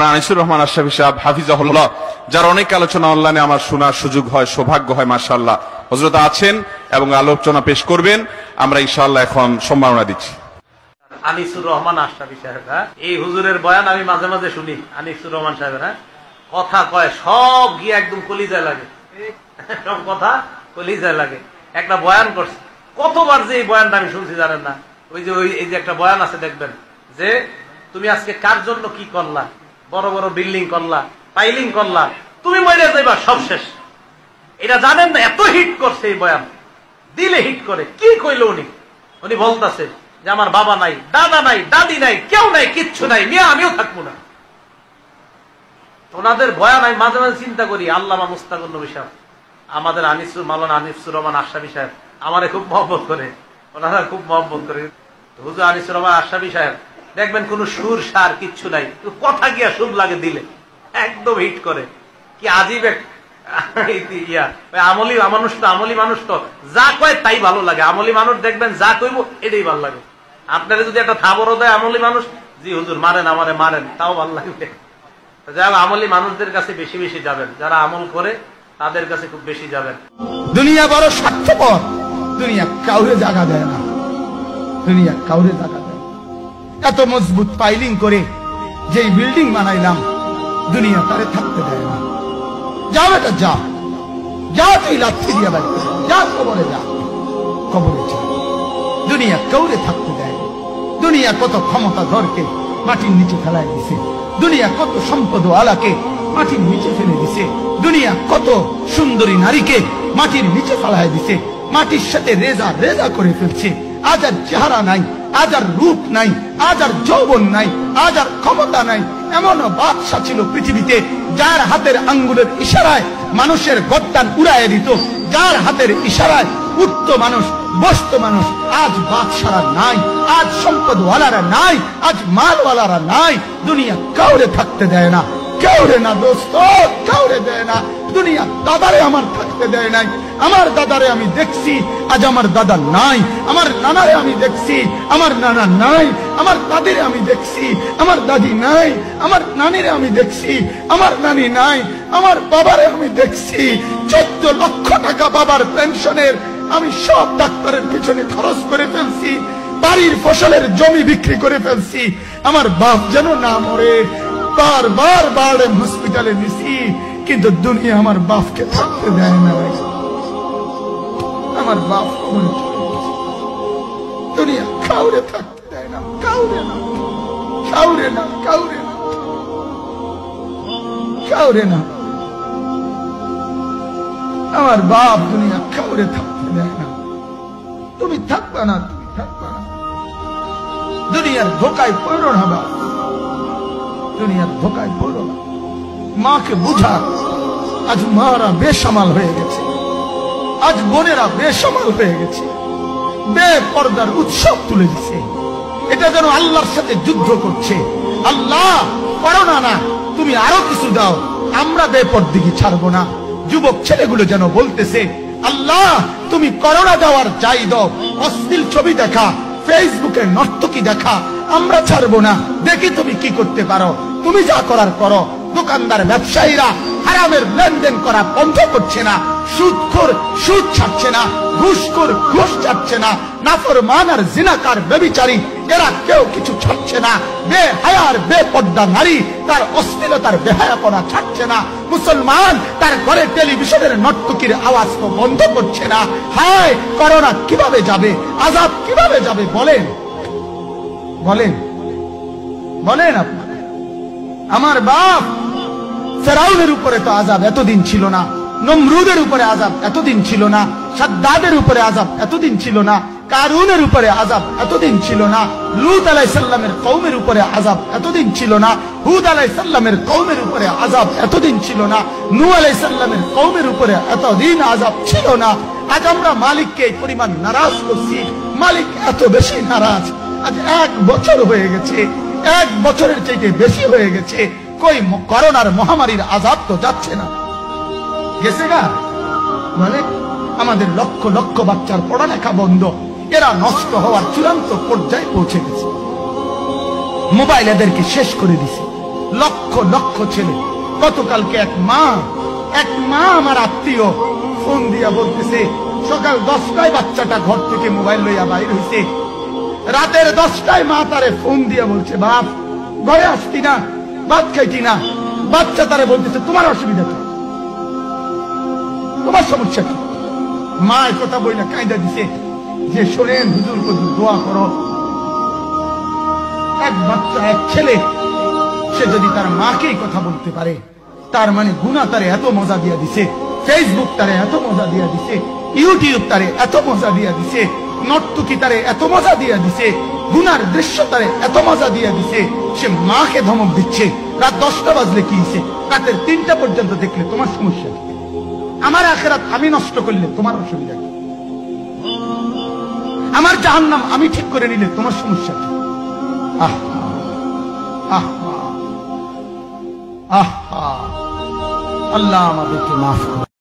আনিসুর রহমান আশরাফী সাহেব হাফিজাহুল্লাহ, যার অনেক আলোচনা অনলাইনে আমার শোনার সুযোগ হয়, সৌভাগ্য হয়, মাশাআল্লাহ হযরত আছেন এবং আলোচনা পেশ করবেন। আমরা ইনশাআল্লাহ এখন সম্মাননা দিচ্ছি। আনিসুর রহমান আশরাফী সাহেব, এই হুজুরের বয়ান আমি মাঝে মাঝে শুনি। আনিসুর রহমান সাহেবের কথা কয় সব গিয়ে একদম কলিজায় লাগে, সব কথা কলিজায় লাগে। একটা বয়ান করছে, কতবার যে এই বয়ানটা আমি শুনছি জানেন না। ওই যে একটা বয়ান আছে দেখবেন যে তুমি আজকে কার জন্য কি করলা, বড় বড় বিল্ডিং করলা, পাইলিং করলা, তুমি মরে যাইবা, সব শেষ। এটা জানেন না, এত হিট করছে এই বয়ান, দিলে হিট করে। কি কইল উনি বলতেছে যে আমার বাবা নাই, দাদা নাই, দাদি নাই, কেউ নাই, কিচ্ছু নাই, মিয়া আমিও থাকবো না। ওনাদের বয়ান আমি মাঝে মাঝে চিন্তা করি, আল্লামা মুস্তাকুর নবী সাহেব, আমাদের মাওলানা আনিসুর রহমান আশরাফী সাহেব আমারে খুব মহব্বত করে, ওনারা খুব মহব্বত করে। হুজুর আনিসুর রহমান আশরাফী সাহেব দেখবেন কোন সুর সার কিচ্ছু নাই, কথা গিয়া সুর লাগে দিলে, একদম হিট করে। কি আজীব আমলি মানুষ তো যা কয় তাই ভালো লাগে। আমলি মানুষ দেখবেন যা কইব এটাই ভালো লাগে। আপনারা যদি একটা থাবরও দেয় আমলি মানুষ, জি হুজুর মারেন আমারে মারেন, তাও ভালো লাগবে। যাই হোক, আমলি মানুষদের কাছে বেশি বেশি যাবেন, যারা আমল করে তাদের কাছে খুব বেশি যাবেন। দুনিয়া বড় স্বার্থপর, দুনিয়া কাউরে জায়গা দেয় না, দুনিয়া কাউরে জায়গা দেয়। এত মজবুত পাইলিং করে যেই বিল্ডিং বানাইলাম, দুনিয়া তারে থাকতে দেয় না। যা বেটা যা, যা তুই লাথি দিয়া বাড়ি যা, কবরে যা, কবরে যা। দুনিয়া কাউরে থাকতে দেয় না। দুনিয়া কত ক্ষমতা ধরকে মাটির নিচে ফেলায় দিছে, দুনিয়া কত সম্পদ আলাকে মাটির নিচে ফেলে দিছে, দুনিয়া কত সুন্দরী নারীকে মাটির নিচে ফেলায় দিছে, মাটির সাথে রেজা রেজা করে ফেলছে। আজ আর চেহারা নাই, আজ আর রূপ নাই, আজ আর যৌবন নাই, আজ আর ক্ষমতা নাই। এমন বাদশা ছিল পৃথিবীতে যার হাতের আঙ্গুলের ইশারায় মানুষের গর্দান উড়াইয়া দিত, যার হাতের ইশারায় উঠত মানুষ, বসত মানুষ। আজ বাদশারা নাই, আজ সম্পদওয়ালারা নাই, আজ মালওয়ালারা নাই। দুনিয়া কাউরে থাকতে দেয় না, কাউরে না দোস্ত, কাউরে দেয় না। দুনিয়া দাদারে আমার থাকতে দেয় নাই। আমার দাদারে আমি দেখছি, আজ আমার দাদা নাই। আমার নানারে আমি দেখছি, আমার নানা নাই। আমার দাদিরে আমি দেখছি, আমার দাদি নাই। আমার নানিরে আমি দেখছি, আমার নানি নাই। আমার বাবারে আমি দেখছি, 14 লক্ষ টাকা বাবার পেনশনের আমি সব ডাক্তারের পিছনে খরচ করে ফেলছি, বাড়ির ফসলের জমি বিক্রি করে ফেলছি। আমার বাপ যেন না মরে বারবার বারে হসপিটালে নিছি, কিন্তু দুনিয়া আমার বাপকে থাকতে দেয় না। আমার বাপ দুনিয়া কাউরে থাকতে দেয় না, কাউরে না, কাউরে না, কাউরে না, কাউরে না। আমার বাপ দুনিয়া কাউরে থাকতে দেয় না। তুমি থাকবা না, তুমি থাকবা না। দুনিয়ার ধোকায় পড়ো না বাপ, দুনিয়ার ধোকায় পড়ো না। মাকে বুঝা, আজ মারা বেসামাল হয়ে গেছে, আজ বোনেরা বেসামাল হয়ে গেছে, বেপর্দার উৎসব তুলে দিছে। এটা যেন আল্লাহর সাথে যুদ্ধ করছে। আল্লাহ করোনা না, তুমি আরো কিছু দাও, আমরা বেপরদিকে ছাড়বো না। যুবক ছেলেগুলো যেন বলতেছে, আল্লাহ তুমি করোনা দেওয়ার যাই দাও, অশ্লীল ছবি দেখা, ফেসবুকে নর্তকী দেখা, আমরা ছাড়বো না। দেখি তুমি কি করতে পারো, তুমি যা করার করো। দোকানদার ব্যবসায়ীরা হারামের লেনদেন করা বন্ধ করছে না, সুদখোর সুদ ছাড়ছে না, ঘুষখোর ঘুষ ছাড়ছে না, নাফরমান আর জিনাকার ব্যভিচারী এরা কেউ কিছু ছাড়ছে না। বেহায়ার বেপর্দা নারী তার অশ্লীলতার বেহায়াপনা ছাড়ছে না। মুসলমান তার ঘরে টেলিভিশনের নর্তকীর আওয়াজ তো বন্ধ করছে না। হায় করোনা কিভাবে যাবে, আযাব কিভাবে যাবে বলেন, বলেন, বলেন আপনারা। আমার বাপ ফেরাউনের উপরে তো আযাব এতদিন ছিল না, নমরুদের উপরে আযাব এতদিন ছিল না, সাদ্দাদের উপরে আযাব এতদিন ছিল না, কারুনের উপরে আযাব এতদিন ছিল না, লূত আলাইহিস সালামের কওমের উপরে আযাব এতদিন ছিল না, হুদ আলাইহিস সালামের কওমের উপরে আযাব এতদিন ছিল না, নূহ আলাইহিস সালামের কওমের উপরে এতদিন আযাব ছিল না। আজ আমরা মালিককে এই পরিমাণ নারাজ করছি, মালিক এত বেশি নারাজ। আজ 1 বছর হয়ে গেছে, 1 বছরের চাইতে বেশি হয়ে গেছে, কই করোনার মহামারীর আযাব তো যাচ্ছে না, গেছে না? মানে আমাদের লক্ষ লক্ষ বাচ্চার পড়ালেখা বন্ধ, এরা নষ্ট হওয়ার চূড়ান্ত পর্যায়ে পৌঁছে গেছে। মোবাইল এদেরকে শেষ করে দিছে, লক্ষ লক্ষ ছেলে। গতকালকে এক মা আমার আত্মীয় ফোন দিয়া বলতেছে, সকাল 10টায় বাচ্চাটা ঘর থেকে মোবাইল লইয়া বাইর হইছে, রাতের 10টায় মা তারে ফোন দিয়া বলছে, বাপ ঘরে আসতি না, ভাত খাইতি না। বাচ্চা তারে বলতেছে, তোমার অসুবিধা কি, তোমার সমস্যা কি? মা এই কথা বইলা কায়দা দিছে যে, শোনেন হুজুর হুজুর দোয়া করো। এক বাচ্চা, এক ছেলে, সে যদি তার মাকেই কথা বলতে পারে, তার মানে গুনাহ তারে এত মজা দিয়া দিছে, ফেসবুক তারে এত মজা দিয়া দিছে, ইউটিউব তারে এত মজা দিয়া দিছে, নর্তকী তারে এত মজা দিয়া দিছে, গুনার দৃশ্য তারে এত মজা দিয়া দিছে, সে মাকে ধমক দিচ্ছে। রাত 10টা বাজলে কি হইছে, রাতের 3টা পর্যন্ত দেখলে তোমার সমস্যা কি? আমার আখিরাত আমি নষ্ট করলে তোমার অসুবিধা কি? আমার জাহান্নাম আমি ঠিক করে নিলে তোমার সমস্যা কি? আহ আহ আহ আল্লাহ আমাদেরকে মাফ করুন।